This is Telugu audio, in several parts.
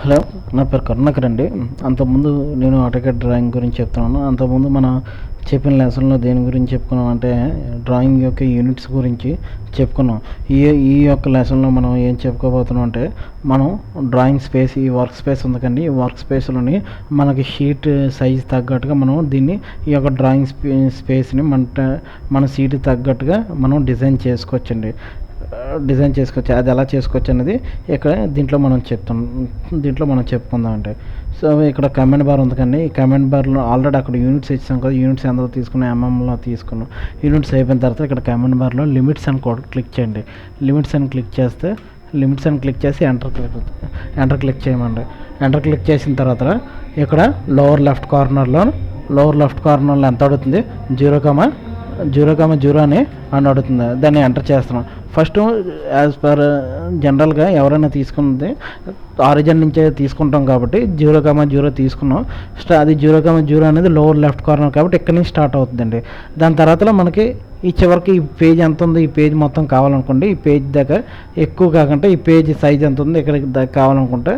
హలో, నా పేరు కరుణాకర్ అండి. అంతకుముందు నేను ఆటోకాడ్ డ్రాయింగ్ గురించి చెప్తున్నాను. అంతకుముందు మనం చెప్పిన లెసన్లో దేని గురించి చెప్పుకున్నాం అంటే డ్రాయింగ్ యొక్క యూనిట్స్ గురించి చెప్పుకున్నాం. ఈ యొక్క లెసన్లో మనం ఏం చెప్పుకోబోతున్నాం అంటే మనం డ్రాయింగ్ స్పేస్, ఈ వర్క్ స్పేస్ ఉంది కండి, ఈ వర్క్ స్పేస్లోని మనకి షీట్ సైజ్ తగ్గట్టుగా మనం దీన్ని ఈ యొక్క డ్రాయింగ్ స్పేస్ని మన సీట్ తగ్గట్టుగా మనం డిజైన్ చేసుకోవచ్చండి. అది ఎలా చేసుకోవచ్చు అనేది ఇక్కడ దీంట్లో మనం చెప్పుకుందాం అంటే. సో ఇక్కడ కమెంట్ బార్ ఉంది కానీ ఈ కమెంట్ బార్లో ఆల్రెడీ అక్కడ యూనిట్స్ ఇచ్చాం కదా, యూనిట్స్ ఎంత తీసుకున్నాం, ఎంఎంలో తీసుకున్నాం. యూనిట్స్ అయిపోయిన తర్వాత ఇక్కడ కమెంట్ బార్లో లిమిట్స్ అని క్లిక్ చేయండి. లిమిట్స్ అని క్లిక్ చేసి ఎంటర్ క్లిక్ చేయమండి. ఎంటర్ క్లిక్ చేసిన తర్వాత ఇక్కడ లోవర్ లెఫ్ట్ కార్నర్లో ఎంత అడుగుతుంది, 0,0 అని అడుగుతుంది. దాన్ని ఎంటర్ చేస్తున్నాం. ఫస్ట్ యాజ్ పర్ జనరల్గా ఎవరైనా తీసుకున్నది ఆరిజిన్ నుంచే తీసుకుంటాం కాబట్టి 0,0 తీసుకున్నాం. అది 0,0 అనేది లోవర్ లెఫ్ట్ కార్నర్ కాబట్టి ఇక్కడి నుంచి స్టార్ట్ అవుతుందండి. దాని తర్వాత మనకి ఈ చివరికి ఈ పేజ్ ఎంత ఉంది, ఈ పేజ్ మొత్తం కావాలనుకోండి, ఈ పేజ్ దగ్గర ఎక్కువ కాకుండా ఈ పేజ్ సైజ్ ఎంత ఉంది ఇక్కడ కావాలనుకుంటే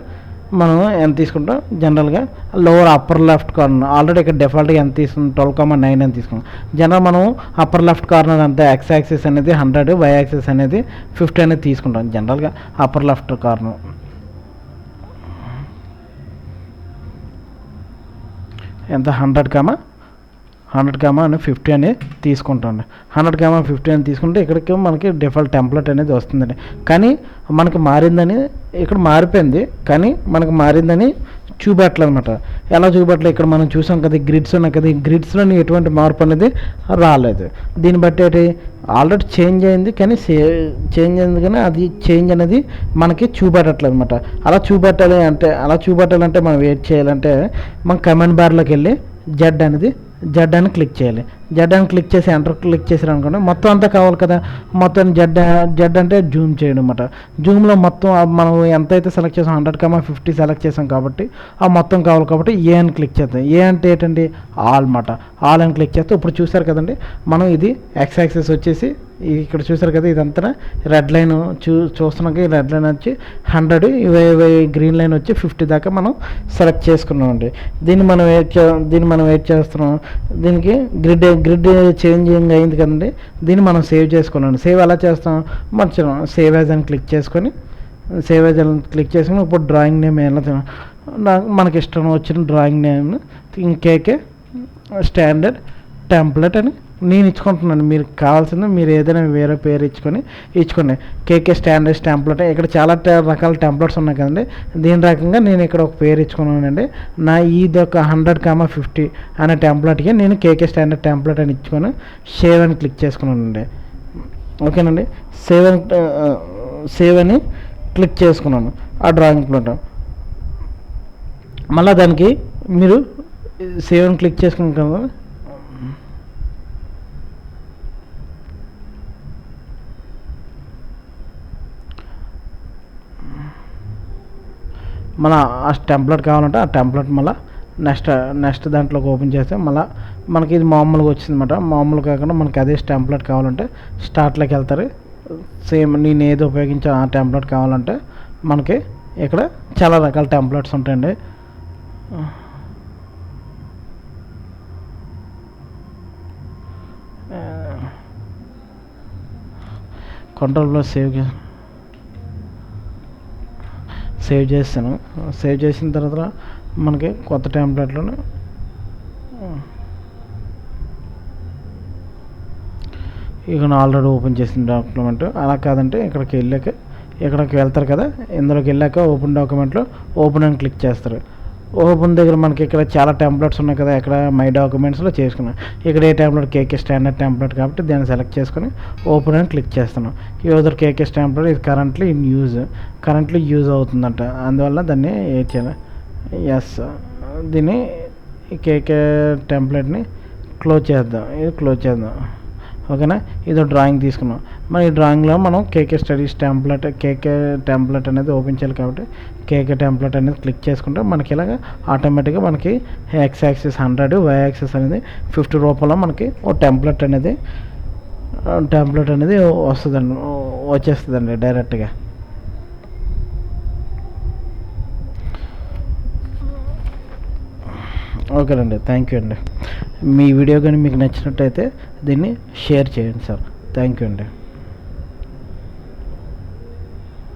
మనం ఎంత తీసుకుంటాం, జనరల్గా lower upper left corner already ఇక్కడ డిఫాల్ట్గా ఎంత తీసుకున్నాం, 12,9 అని తీసుకున్నాం. జనరల్ మనం అప్పర్ లెఫ్ట్ కార్నర్ అంతే, ఎక్స్ యాక్సిస్ అనేది 100, వై యాక్సిస్ అనేది 50 అనేది తీసుకుంటాం. జనరల్గా అప్పర్ లెఫ్ట్ కార్నర్ ఎంత 100,50 అని తీసుకుంటాం. 100,50 అని తీసుకుంటే ఇక్కడికి మనకి డిఫాల్ట్ టెంప్లెట్ అనేది వస్తుందండి. కానీ మనకి మారిందని ఇక్కడ మారిపోయింది, కానీ మనకి మారిందని చూపెట్టలేదు అనమాట. ఎలా చూపెట్టలేదు, ఇక్కడ మనం చూసాం కదా గ్రిడ్స్ ఉన్నాయి కదా, ఈ గ్రిడ్స్లో ఎటువంటి మార్పు అనేది రాలేదు. దీన్ని బట్టి ఆల్రెడీ చేంజ్ అయింది కానీ అది చేంజ్ అనేది మనకి చూపెట్టట్లేదు అనమాట. అలా చూపెట్టాలంటే మనం ఏం చేయాలంటే మనం కమెంట్ బార్లోకి వెళ్ళి జెడ్ అని క్లిక్ చేయాలి. జెడ్ అని క్లిక్ చేసి ఎంటర్ క్లిక్ చేసారు అనుకోండి, మొత్తం అంతా కావాలి కదా, మొత్తం జెడ్ అంటే జూమ్ చేయడం అనమాట. జూమ్లో మొత్తం మనం ఎంతైతే సెలెక్ట్ చేసాం 100,50 సెలెక్ట్ చేసాం కాబట్టి ఆ మొత్తం కావాలి కాబట్టి ఏ అని క్లిక్ చేద్దాం. ఏ అంటే ఏంటండి, ఆల్ అన్నమాట. ఆల్ అని క్లిక్ చేస్తే ఇప్పుడు చూసారు కదండి, మనం ఇది ఎక్స్ యాక్సిస్ వచ్చేసి ఇక్కడ చూసారు కదా, ఇదంతా రెడ్ లైన్ చూస్తున్నాక ఈ రెడ్ లైన్ వచ్చి 100, గ్రీన్ లైన్ వచ్చి 50 దాకా మనం సెలెక్ట్ చేసుకున్నామండి. దీన్ని మనం వెయిట్ చేస్తున్నాం. దీనికి గ్రిడ్ చేంజింగ్ అయింది కదండి, దీన్ని మనం సేవ్ చేసుకున్నాం. సేవ్ ఎలా చేస్తాం, మంచిగా సేవ్ యాజ్ అని క్లిక్ చేసుకొని ఇప్పుడు డ్రాయింగ్ నేమ్ మనకి ఇష్టం వచ్చిన డ్రాయింగ్ నేమ్ కేకే స్టాండర్డ్ టెంప్లెట్ అని నేను ఇచ్చుకుంటున్నాను. మీరు కావాల్సింది మీరు ఏదైనా వేరే పేరు ఇచ్చుకోండి. కేకే స్టాండర్డ్ టెంప్లెట్. ఇక్కడ చాలా రకాల టెంప్లెట్స్ ఉన్నాయి కదండి, దీని రకంగా నేను ఇక్కడ ఒక పేరు ఇచ్చుకున్నానండి. ఇది ఒక 100,50 అనే టెంప్లెట్కి నేను కేకే స్టాండర్డ్ టెంప్లెట్ అని ఇచ్చుకొని సేవ్ అని క్లిక్ చేసుకున్నానండి. ఓకేనండి, సేవ్ అని క్లిక్ చేసుకున్నాను ఆ డ్రాయింగ్ ప్లాట్. మళ్ళీ దానికి మీరు సేవ్ అని క్లిక్ చేసుకున్నాను కదా, మళ్ళీ ఆ టెంప్లెట్ కావాలంటే ఆ టెంప్లెట్ మళ్ళీ నెక్స్ట్ దాంట్లోకి ఓపెన్ చేస్తే మళ్ళీ మనకి ఇది మామూలుగా వచ్చిందన్నమాట. మామూలు కాకుండా మనకి అదే టెంప్లెట్ కావాలంటే స్టార్ట్లోకి వెళ్తారు. సేమ్ నేను ఏది ఉపయోగించే ఆ టెంప్లెట్ కావాలంటే మనకి ఇక్కడ చాలా రకాల టెంప్లెట్స్ ఉంటాయండి. కంట్రోల్లో సేవ్ చేస్తాను. సేవ్ చేసిన తర్వాత మనకి కొత్త టెంప్లెట్లోనే ఇక ఆల్రెడీ ఓపెన్ చేసిన డాక్యుమెంట్. అలా కాదంటే ఇక్కడికి వెళ్తారు కదా, ఇందులోకి వెళ్ళాక ఓపెన్ డాక్యుమెంట్లో ఓపెన్ అని క్లిక్ చేస్తారు. ఓపెన్ దగ్గర మనకి ఇక్కడ చాలా టెంప్లెట్స్ ఉన్నాయి కదా, ఇక్కడ మై డాక్యుమెంట్స్లో చేసుకున్నాను. ఇక్కడ ఏ టెంప్లెట్, కేకే స్టాండర్డ్ టెంప్లెట్ కాబట్టి దాన్ని సెలెక్ట్ చేసుకొని ఓపెన్ అని క్లిక్ చేస్తున్నాం. యూజర్ కేకే టెంప్లెట్ ఇది కరెంట్లీ యూజ్ అవుతుందంట, అందువల్ల దాన్ని ఏం చేయాలి, ఎస్ దీన్ని కేకే టెంప్లెట్ని క్లోజ్ చేద్దాం. ఓకేనా, ఇదో డ్రాయింగ్ తీసుకున్నాం. మన ఈ డ్రాయింగ్లో మనం కేకే టెంప్లెట్ అనేది ఓపెన్ చేయాలి కాబట్టి కేకే టెంప్లెట్ అనేది క్లిక్ చేసుకుంటే మనకి ఇలాగ ఆటోమేటిక్గా మనకి ఎక్స్ యాక్సిస్ 100, వై యాక్సిస్ అనేది 50 రూపాయల మనకి ఓ టెంప్లెట్ అనేది వచ్చేస్తుందండి డైరెక్ట్గా. ఓకేనండి, థ్యాంక్ యూ అండి. మీ వీడియో కానీ మీకు నచ్చినట్టయితే దీన్ని షేర్ చేయండి సార్. థ్యాంక్ యూ అండి.